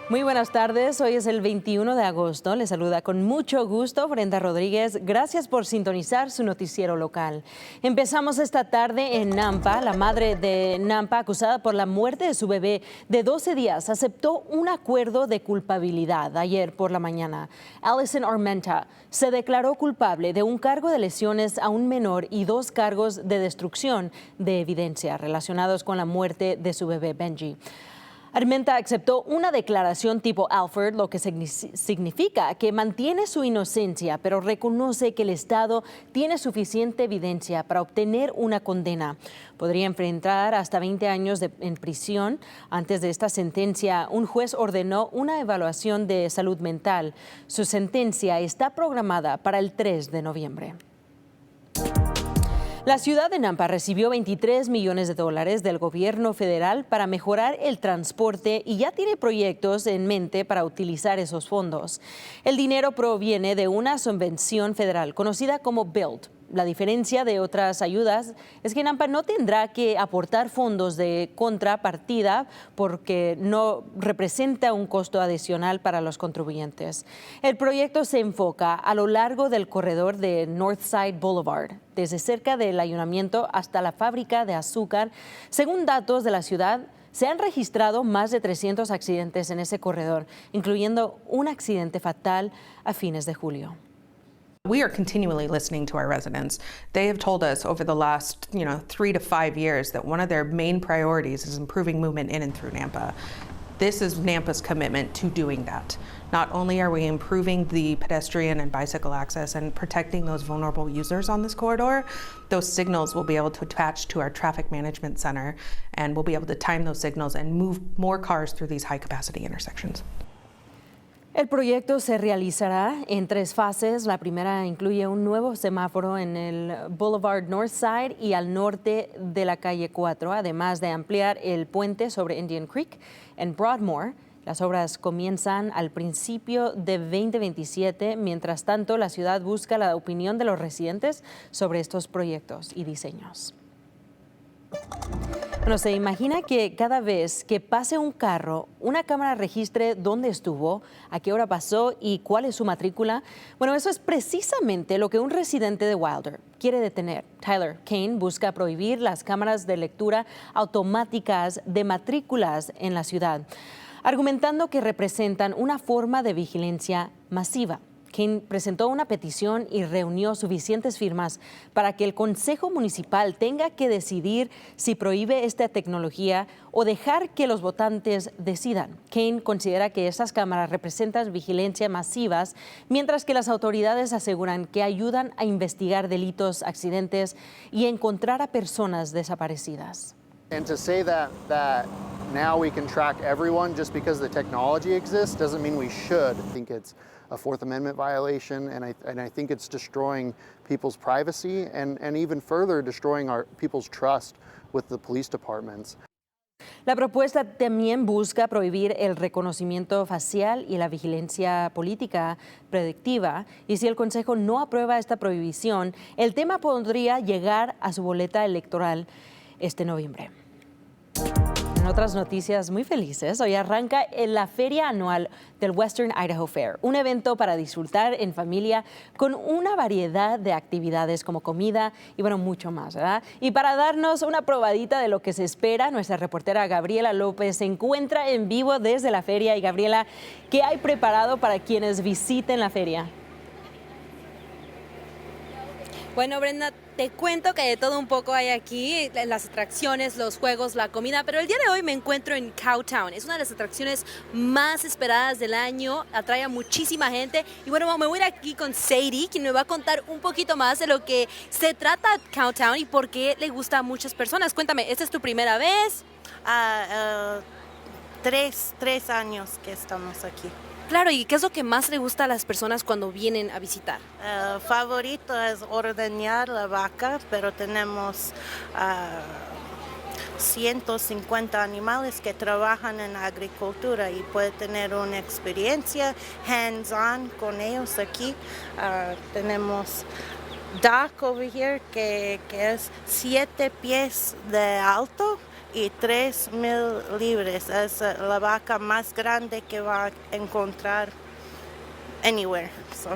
Muy buenas tardes, hoy es el 21 de agosto. Les saluda con mucho gusto Brenda Rodríguez. Gracias por sintonizar su noticiero local. Empezamos esta tarde en Nampa. La madre de Nampa, acusada por la muerte de su bebé de 12 días, aceptó un acuerdo de culpabilidad ayer por la mañana. Allison Armenta se declaró culpable de un cargo de lesiones a un menor y 2 cargos de destrucción de evidencia relacionados con la muerte de su bebé Benji. Armenta aceptó una declaración tipo Alford, lo que significa que mantiene su inocencia, pero reconoce que el Estado tiene suficiente evidencia para obtener una condena. Podría enfrentar hasta 20 años en prisión. Antes de esta sentencia, un juez ordenó una evaluación de salud mental. Su sentencia está programada para el 3 de noviembre. La ciudad de Nampa recibió $23 millones del gobierno federal para mejorar el transporte y ya tiene proyectos en mente para utilizar esos fondos. El dinero proviene de una subvención federal conocida como BUILD. La diferencia de otras ayudas es que Nampa no tendrá que aportar fondos de contrapartida porque no representa un costo adicional para los contribuyentes. El proyecto se enfoca a lo largo del corredor de Northside Boulevard, desde cerca del ayuntamiento hasta la fábrica de azúcar. Según datos de la ciudad, se han registrado más de 300 accidentes en ese corredor, incluyendo un accidente fatal a fines de julio. We are continually listening to our residents. They have told us over the last, 3 to 5 years that one of their main priorities is improving movement in and through Nampa. This is Nampa's commitment to doing that. Not only are we improving the pedestrian and bicycle access and protecting those vulnerable users on this corridor, those signals will be able to attach to our traffic management center, and we'll be able to time those signals and move more cars through these high-capacity intersections. El proyecto se realizará en 3 fases. La primera incluye un nuevo semáforo en el Boulevard Northside y al norte de la calle 4, además de ampliar el puente sobre Indian Creek en Broadmoor. Las obras comienzan al principio de 2027. Mientras tanto, la ciudad busca la opinión de los residentes sobre estos proyectos y diseños. Bueno, se imagina que cada vez que pase un carro, una cámara registre dónde estuvo, a qué hora pasó y cuál es su matrícula. Bueno, eso es precisamente lo que un residente de Wilder quiere detener. Tyler Kane busca prohibir las cámaras de lectura automáticas de matrículas en la ciudad, argumentando que representan una forma de vigilancia masiva. Kane presentó una petición y reunió suficientes firmas para que el Consejo Municipal tenga que decidir si prohíbe esta tecnología o dejar que los votantes decidan. Kane considera que estas cámaras representan vigilancia masivas, mientras que las autoridades aseguran que ayudan a investigar delitos, accidentes y encontrar a personas desaparecidas. And to say that now we can track everyone just because the technology exists doesn't mean we should. I think it's a Fourth Amendment violation, and I think it's destroying people's privacy and even further destroying people's trust with the police departments. La propuesta también busca prohibir el reconocimiento facial y la vigilancia política predictiva, y si el Consejo no aprueba esta prohibición, el tema podría llegar a su boleta electoral este noviembre. En otras noticias muy felices, hoy arranca la Feria anual del Western Idaho Fair, un evento para disfrutar en familia con una variedad de actividades como comida y mucho más, ¿verdad? Y para darnos una probadita de lo que se espera, nuestra reportera Gabriela López se encuentra en vivo desde la feria. Y Gabriela, ¿qué hay preparado para quienes visiten la feria? Bueno, Brenda, te cuento que de todo un poco hay aquí, las atracciones, los juegos, la comida, pero el día de hoy me encuentro en Cowtown. Es una de las atracciones más esperadas del año, atrae a muchísima gente. Y bueno, me voy a ir aquí con Sadie, quien me va a contar un poquito más de lo que se trata Cowtown y por qué le gusta a muchas personas. Cuéntame, ¿esta es tu primera vez? Tres años que estamos aquí. Claro, ¿y qué es lo que más le gusta a las personas cuando vienen a visitar? Favorito es ordeñar la vaca, pero tenemos 150 animales que trabajan en la agricultura y puede tener una experiencia hands-on con ellos aquí. Tenemos dock over here que es 7 pies de alto y 3,000 libras. Es la vaca más grande que va a encontrar anywhere. So.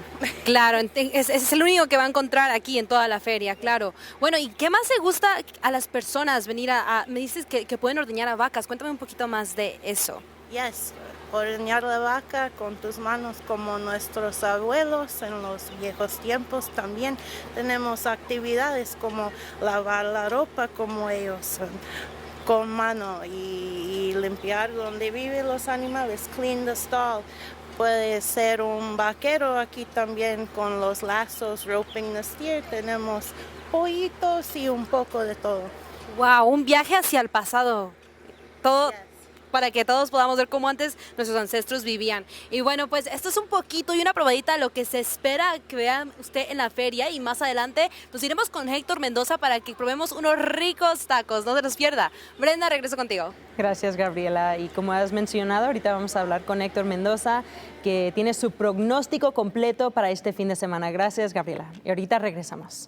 Claro, es el único que va a encontrar aquí en toda la feria, claro. Bueno, ¿y qué más le gusta a las personas venir me dices que pueden ordeñar a vacas? Cuéntame un poquito más de eso. Yes, ordeñar la vaca con tus manos como nuestros abuelos en los viejos tiempos. También tenemos actividades como lavar la ropa como ellos con mano y limpiar donde viven los animales, clean the stall. Puede ser un vaquero aquí también con los lazos, roping the steer. Tenemos pollitos y un poco de todo. Wow, un viaje hacia el pasado. Todo. Yes. Para que todos podamos ver cómo antes nuestros ancestros vivían. Y bueno, pues esto es un poquito y una probadita de lo que se espera que vea usted en la feria, y más adelante nos iremos con Héctor Mendoza para que probemos unos ricos tacos, no se los pierda. Brenda, regreso contigo. Gracias, Gabriela. Y como has mencionado, ahorita vamos a hablar con Héctor Mendoza, que tiene su pronóstico completo para este fin de semana. Gracias, Gabriela. Y ahorita regresamos.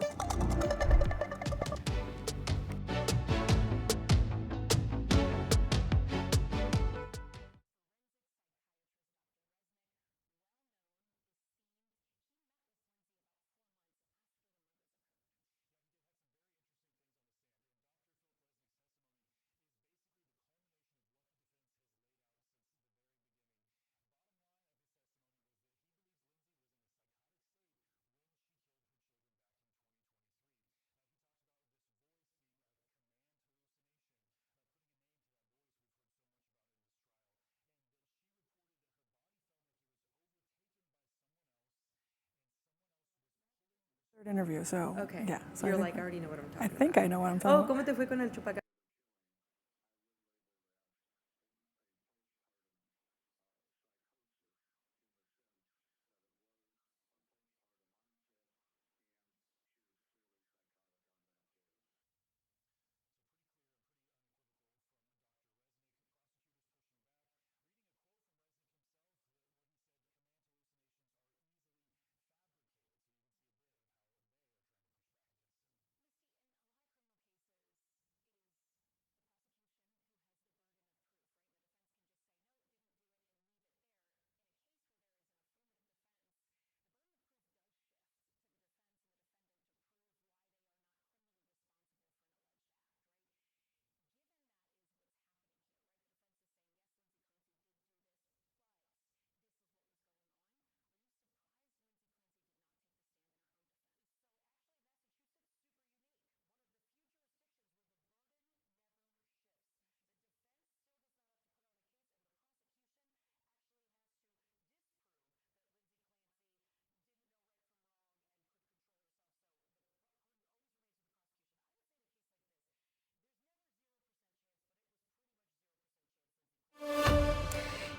Interview, so Okay. yeah. So You're I like, I think, already know what I'm I talking think about. I know what I'm talking Oh, about. ¿cómo te fue con el chupacabra?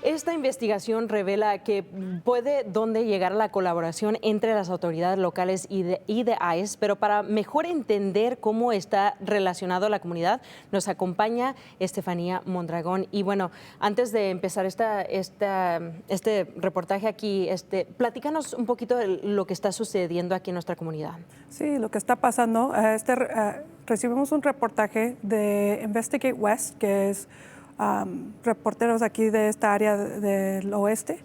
Esta investigación revela que puede dónde llegar la colaboración entre las autoridades locales y de ICE, pero para mejor entender cómo está relacionado a la comunidad, nos acompaña Estefanía Mondragón. Y bueno, antes de empezar este reportaje aquí, platícanos un poquito de lo que está sucediendo aquí en nuestra comunidad. Sí, lo que está pasando, recibimos un reportaje de Investigate West, que es reporteros aquí de esta área del oeste,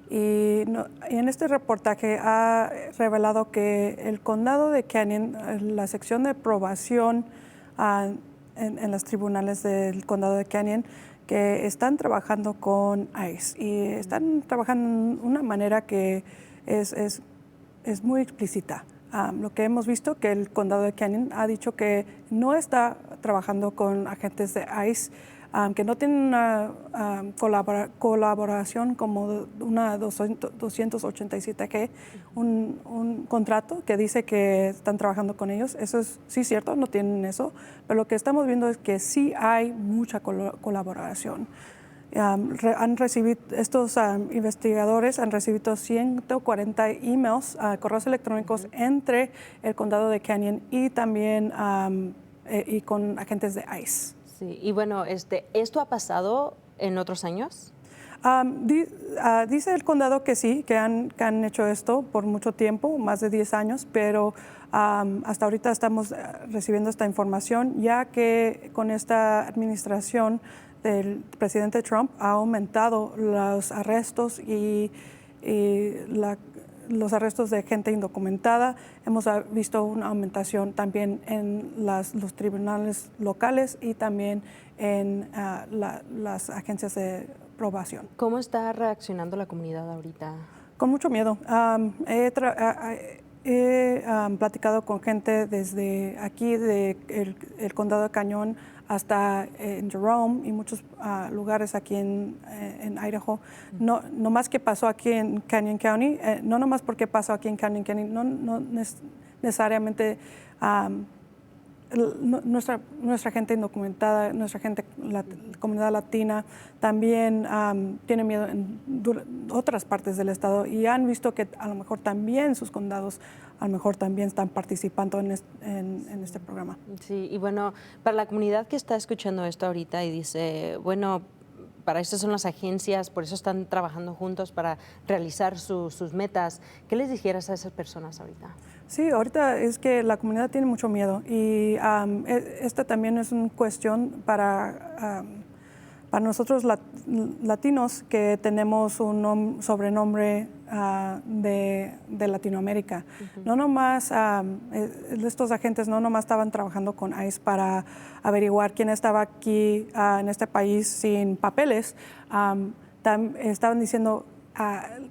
y en este reportaje ha revelado que el condado de Canyon, la sección de probación en los tribunales del condado de Canyon, que están trabajando con ICE y están trabajando de una manera que es muy explícita. Lo que hemos visto, que el condado de Canyon ha dicho que no está trabajando con agentes de ICE, que no tienen una colaboración como una 287G, un contrato que dice que están trabajando con ellos. Eso es sí cierto, no tienen eso, pero lo que estamos viendo es que sí hay mucha colaboración. Estos investigadores han recibido 140 emails, correos electrónicos entre el condado de Canyon y también y con agentes de ICE. Sí, y bueno, ¿esto ha pasado en otros años? Dice el condado que sí, que han hecho esto por mucho tiempo, más de 10 años, pero Hasta ahorita estamos recibiendo esta información, ya que con esta administración del presidente Trump ha aumentado los arrestos y los arrestos de gente indocumentada. Hemos visto una aumentación también en los tribunales locales y también en las agencias de probación. ¿Cómo está reaccionando la comunidad ahorita? Con mucho miedo. He platicado con gente desde aquí, el condado de Cañón, hasta en Jerome y muchos lugares aquí en Idaho. No más que pasó aquí en Canyon County, no nomás porque pasó aquí en Canyon County, no necesariamente nuestra gente indocumentada, nuestra gente, la comunidad latina, también tiene miedo en otras partes del estado y han visto que a lo mejor también sus condados a lo mejor también están participando en este programa. Sí, y bueno, para la comunidad que está escuchando esto ahorita y dice, bueno, para eso son las agencias, por eso están trabajando juntos para realizar sus metas, ¿qué les dijeras a esas personas ahorita? Sí, ahorita es que la comunidad tiene mucho miedo y esta también es una cuestión para nosotros latinos que tenemos un sobrenombre de Latinoamérica. No nomás, estos agentes no nomás estaban trabajando con ICE para averiguar quién estaba aquí en este país sin papeles, estaban diciendo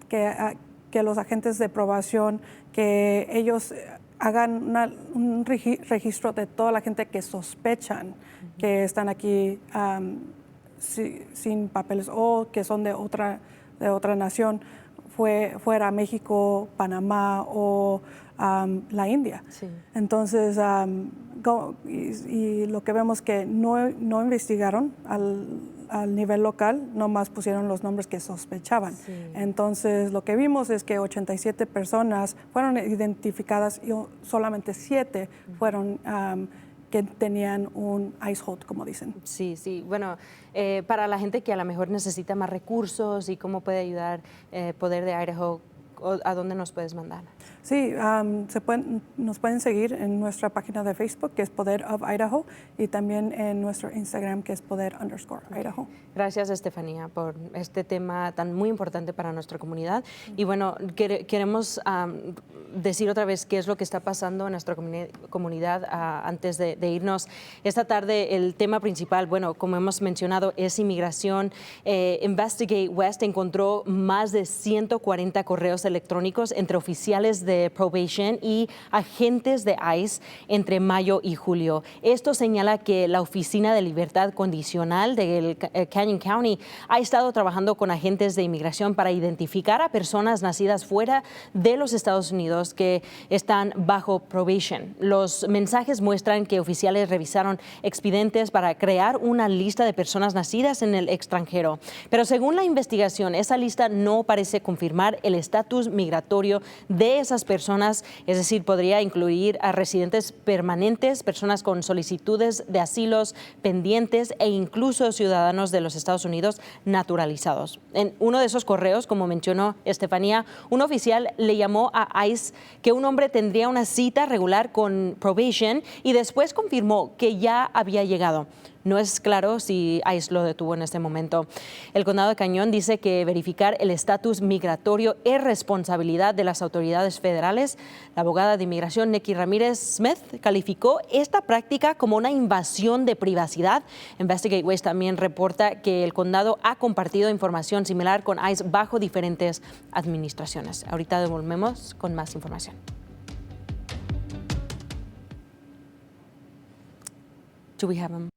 que los agentes de probación, que ellos hagan un registro de toda la gente que sospechan que están aquí sin papeles o que son de otra nación, fuera México, Panamá o la India. Sí. Entonces, y lo que vemos que no investigaron al nivel local, nomás pusieron los nombres que sospechaban. Sí. Entonces, lo que vimos es que 87 personas fueron identificadas y solamente 7 fueron que tenían un ICE hold, como dicen. Sí, sí. Bueno, para la gente que a lo mejor necesita más recursos y cómo puede ayudar Poder de Idaho, ¿a dónde nos puedes mandar? Sí, nos pueden seguir en nuestra página de Facebook, que es Poder of Idaho, y también en nuestro Instagram, que es Poder_Idaho. Gracias, Estefanía, por este tema tan muy importante para nuestra comunidad. Y bueno, queremos decir otra vez qué es lo que está pasando en nuestra comunidad antes de irnos. Esta tarde el tema principal, bueno, como hemos mencionado, es inmigración. Investigate West encontró más de 140 correos electrónicos entre oficiales de probation y agentes de ICE entre mayo y julio. Esto señala que la Oficina de Libertad Condicional del Canyon County ha estado trabajando con agentes de inmigración para identificar a personas nacidas fuera de los Estados Unidos que están bajo probation. Los mensajes muestran que oficiales revisaron expedientes para crear una lista de personas nacidas en el extranjero. Pero según la investigación, esa lista no parece confirmar el estatus migratorio de esas personas, es decir, podría incluir a residentes permanentes, personas con solicitudes de asilos pendientes e incluso ciudadanos de los Estados Unidos naturalizados. En uno de esos correos, como mencionó Estefanía, un oficial le llamó a ICE que un hombre tendría una cita regular con probation y después confirmó que ya había llegado. No es claro si ICE lo detuvo en este momento. El condado de Cañón dice que verificar el estatus migratorio es responsabilidad de las autoridades federales. La abogada de inmigración, Nikki Ramírez Smith, calificó esta práctica como una invasión de privacidad. Investigate West también reporta que el condado ha compartido información similar con ICE bajo diferentes administraciones. Ahorita devolvemos con más información. Do we have him?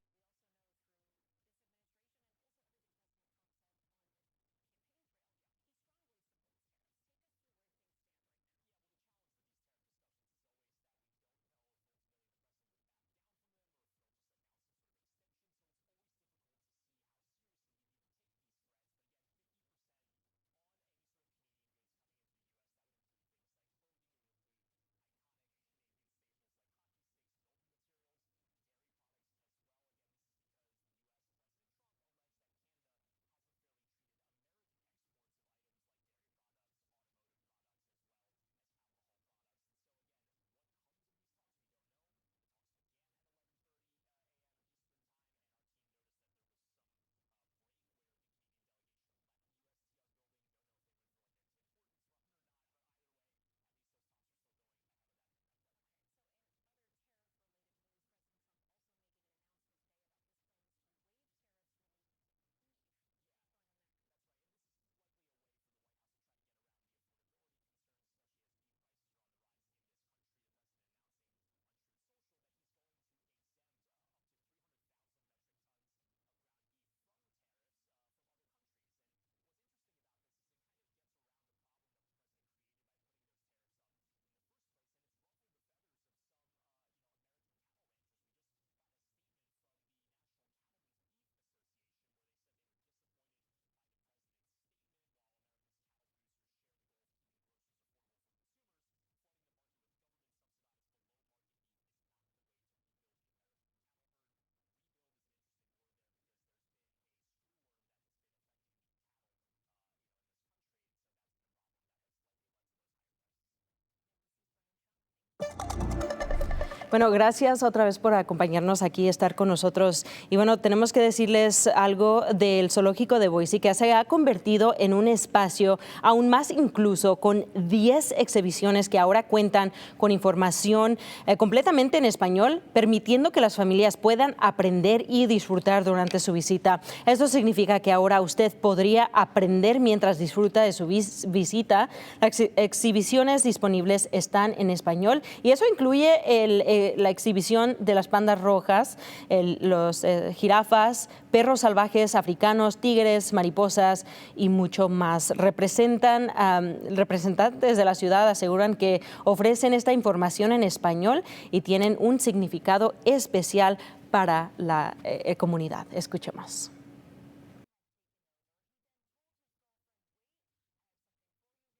Bueno, gracias otra vez por acompañarnos aquí, estar con nosotros. Y bueno, tenemos que decirles algo del zoológico de Boise, que se ha convertido en un espacio aún más incluso, con 10 exhibiciones que ahora cuentan con información completamente en español, permitiendo que las familias puedan aprender y disfrutar durante su visita. Esto significa que ahora usted podría aprender mientras disfruta de su visita. Las exhibiciones disponibles están en español y eso incluye la exhibición de las pandas rojas, los jirafas, perros salvajes africanos, tigres, mariposas y mucho más. Representantes de la ciudad aseguran que ofrecen esta información en español y tienen un significado especial para la comunidad. Escuchemos.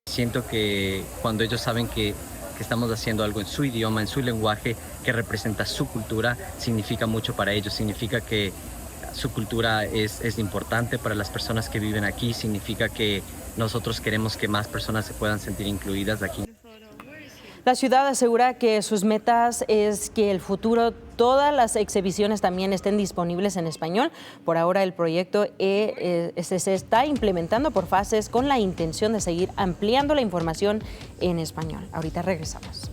Siento que cuando ellos saben que estamos haciendo algo en su idioma, en su lenguaje, que representa su cultura, significa mucho para ellos. Significa que su cultura es importante para las personas que viven aquí. Significa que nosotros queremos que más personas se puedan sentir incluidas aquí. La ciudad asegura que sus metas es que el futuro todas las exhibiciones también estén disponibles en español. Por ahora el proyecto se está implementando por fases con la intención de seguir ampliando la información en español. Ahorita regresamos.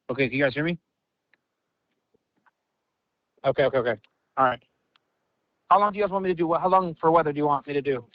Okay, can you guys hear me? Okay. All right. How long do you guys want me to do? How long for weather do you want me to do?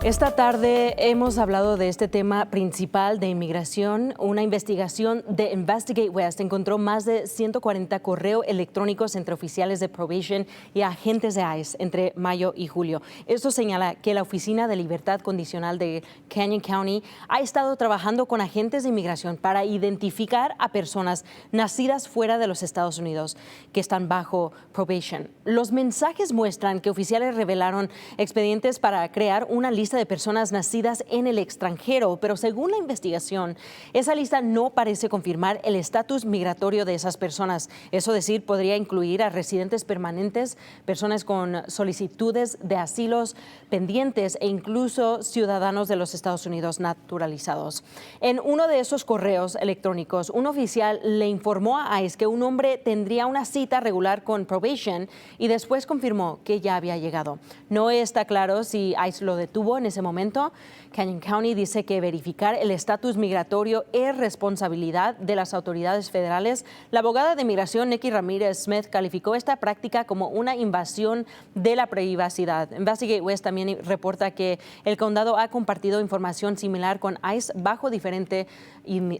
Esta tarde hemos hablado de este tema principal de inmigración. Una investigación de Investigate West encontró más de 140 correos electrónicos entre oficiales de probation y agentes de ICE entre mayo y julio. Esto señala que la Oficina de Libertad Condicional de Canyon County ha estado trabajando con agentes de inmigración para identificar a personas nacidas fuera de los Estados Unidos que están bajo probation. Los mensajes muestran que oficiales revelaron expedientes para crear una lista de personas nacidas en el extranjero, pero según la investigación, esa lista no parece confirmar el estatus migratorio de esas personas. Eso decir, podría incluir a residentes permanentes, personas con solicitudes de asilos pendientes e incluso ciudadanos de los Estados Unidos naturalizados. En uno de esos correos electrónicos, un oficial le informó a ICE que un hombre tendría una cita regular con probation y después confirmó que ya había llegado. No está claro si ICE lo detuvo en ese momento. Canyon County dice que verificar el estatus migratorio es responsabilidad de las autoridades federales. La abogada de migración, Nikki Ramírez Smith, calificó esta práctica como una invasión de la privacidad. Investigate West también reporta que el condado ha compartido información similar con ICE bajo diferentes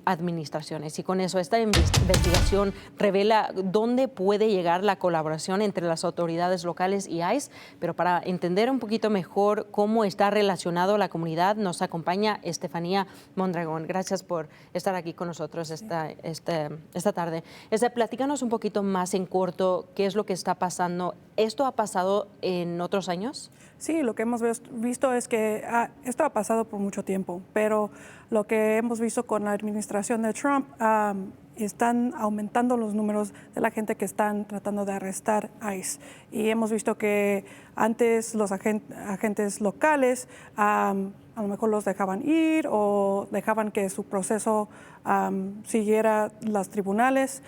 administraciones. Y con eso, esta investigación revela dónde puede llegar la colaboración entre las autoridades locales y ICE, pero para entender un poquito mejor cómo está relacionado la comunidad, nos acompaña Estefanía Mondragón. Gracias por estar aquí con nosotros esta tarde. Platícanos un poquito más en corto qué es lo que está pasando. ¿Esto ha pasado en otros años? Sí, lo que hemos visto es que esto ha pasado por mucho tiempo, pero lo que hemos visto con la administración de Trump, están aumentando los números de la gente que están tratando de arrestar ICE. Y hemos visto que antes los agentes locales a lo mejor los dejaban ir o dejaban que su proceso siguiera los tribunales,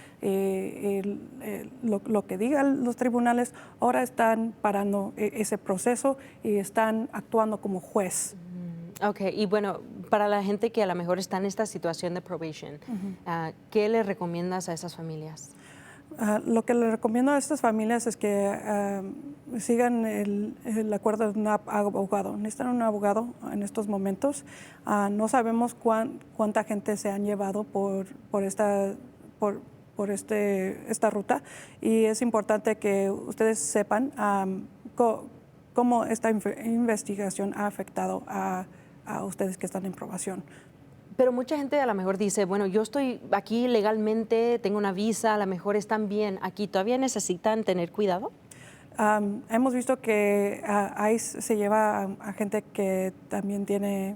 lo que digan los tribunales. Ahora están parando ese proceso y están actuando como juez. Ok, y bueno, para la gente que a lo mejor está en esta situación de probation, ¿qué le recomiendas a esas familias? Lo que le recomiendo a estas familias es que sigan el acuerdo de un abogado. Necesitan un abogado en estos momentos. No sabemos cuánta gente se han llevado por esta ruta, y es importante que ustedes sepan cómo esta investigación ha afectado a ustedes que están en probación. Pero mucha gente a lo mejor dice, bueno, yo estoy aquí legalmente, tengo una visa, a lo mejor están bien aquí. ¿Todavía necesitan tener cuidado? Hemos visto que ICE se lleva a gente que también tiene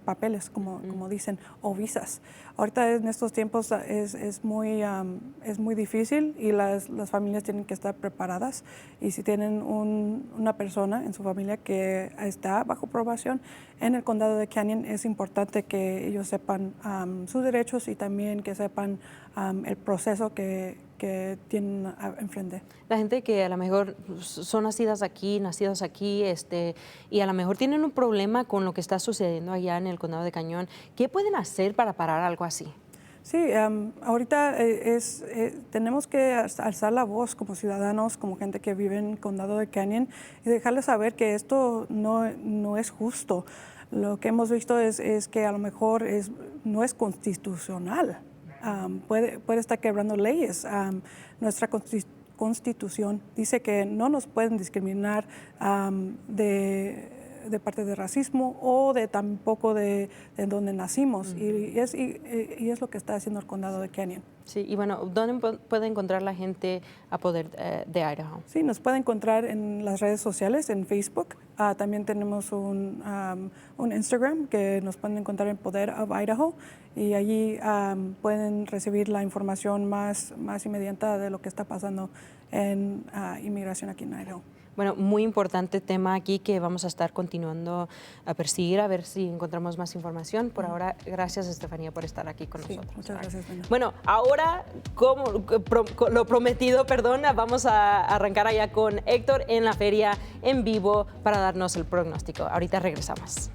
papeles, como dicen, o visas. Ahorita en estos tiempos es muy difícil, y las familias tienen que estar preparadas. Y si tienen una persona en su familia que está bajo probación en el condado de Canyon, es importante que ellos sepan sus derechos y también que sepan el proceso que tienen enfrente. La gente que a lo mejor son nacidos aquí, y a lo mejor tienen un problema con lo que está sucediendo allá en el condado de Cañón, ¿qué pueden hacer para parar algo así? Sí, ahorita tenemos que alzar la voz como ciudadanos, como gente que vive en el condado de Canyon, y dejarles saber que esto no es justo. Lo que hemos visto es que a lo mejor no es constitucional. Puede estar quebrando leyes. Nuestra Constitución dice que no nos pueden discriminar de parte de racismo o tampoco de donde nacimos. Y es lo que está haciendo el condado de Canyon. Sí, y bueno, ¿dónde puede encontrar la gente a Poder de Idaho? Sí, nos puede encontrar en las redes sociales, en Facebook. También tenemos un Instagram que nos pueden encontrar en Poder of Idaho, y allí pueden recibir la información más inmediata de lo que está pasando en inmigración aquí en Idaho. Bueno, muy importante tema aquí que vamos a estar continuando a perseguir, a ver si encontramos más información. Por ahora, gracias, Estefanía, por estar aquí con nosotros. Muchas gracias, Brenda. Bueno, ahora, como lo prometido, vamos a arrancar allá con Héctor en la feria en vivo para darnos el pronóstico. Ahorita regresamos.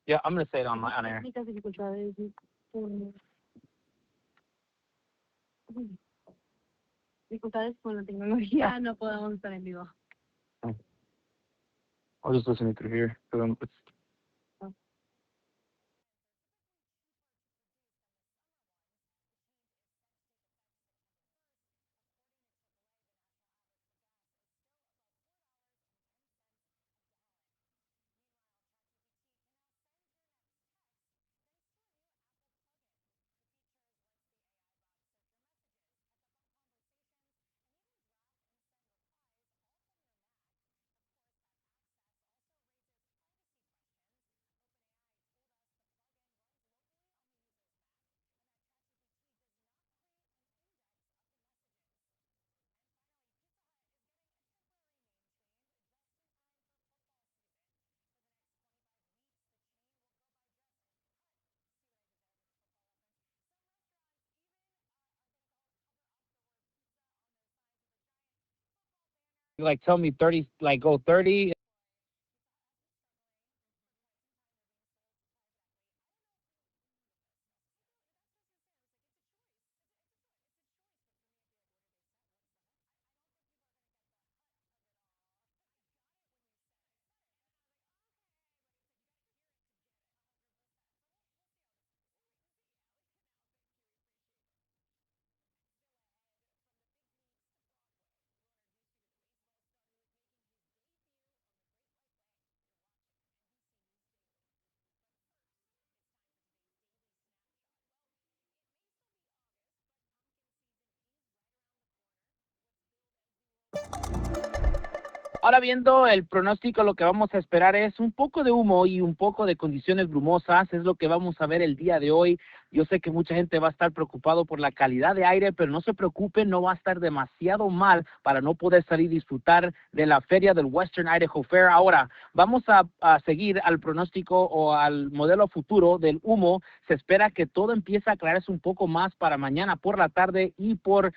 Yeah, I'm going to say it on air. Dificultades con la tecnología, no podemos estar en vivo. I'll just listen through here. Like tell me 30, like go 30. Ahora viendo el pronóstico, lo que vamos a esperar es un poco de humo y un poco de condiciones brumosas, es lo que vamos a ver el día de hoy. Yo sé que mucha gente va a estar preocupado por la calidad de aire, pero no se preocupen, no va a estar demasiado mal para no poder salir y disfrutar de la feria del Western Idaho Fair. Ahora, vamos a seguir al pronóstico o al modelo futuro del humo. Se espera que todo empiece a aclararse un poco más para mañana por la tarde y por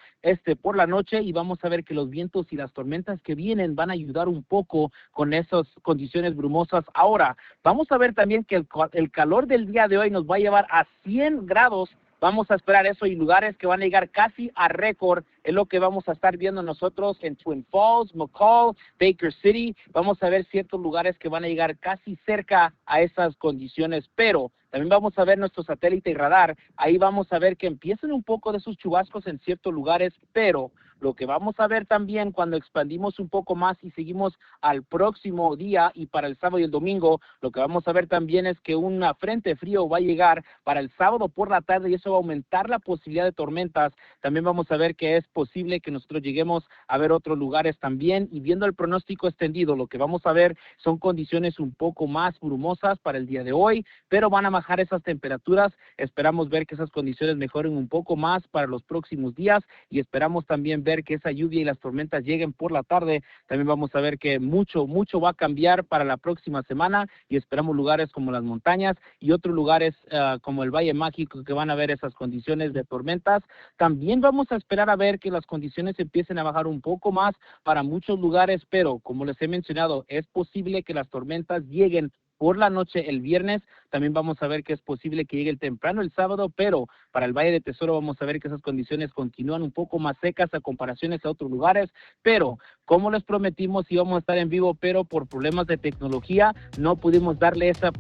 la noche, y vamos a ver que los vientos y las tormentas que vienen van a ayudar un poco con esas condiciones brumosas. Ahora, vamos a ver también que el calor del día de hoy nos va a llevar a 100 grados. Vamos a esperar eso y lugares que van a llegar casi a récord. Es lo que vamos a estar viendo nosotros en Twin Falls, McCall, Baker City. Vamos a ver ciertos lugares que van a llegar casi cerca a esas condiciones, pero también vamos a ver nuestro satélite y radar. Ahí vamos a ver que empiezan un poco de esos chubascos en ciertos lugares, pero lo que vamos a ver también cuando expandimos un poco más y seguimos al próximo día y para el sábado y el domingo, lo que vamos a ver también es que una frente frío va a llegar para el sábado por la tarde y eso va a aumentar la posibilidad de tormentas. También vamos a ver que es posible que nosotros lleguemos a ver otros lugares también, y viendo el pronóstico extendido, lo que vamos a ver son condiciones un poco más brumosas para el día de hoy, pero van a bajar esas temperaturas. Esperamos ver que esas condiciones mejoren un poco más para los próximos días y esperamos también ver que esa lluvia y las tormentas lleguen por la tarde. También vamos a ver que mucho va a cambiar para la próxima semana y esperamos lugares como las montañas y otros lugares como el Valle Mágico que van a ver esas condiciones de tormentas. También vamos a esperar a ver que las condiciones empiecen a bajar un poco más para muchos lugares, pero como les he mencionado, es posible que las tormentas lleguen por la noche el viernes. También vamos a ver que es posible que llegue temprano el sábado, pero para el Valle de Tesoro vamos a ver que esas condiciones continúan un poco más secas a comparaciones a otros lugares, pero como les prometimos íbamos a estar en vivo, pero por problemas de tecnología no pudimos darle ese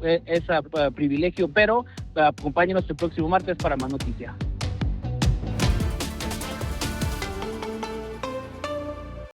privilegio, pero acompáñenos el próximo martes para más noticias.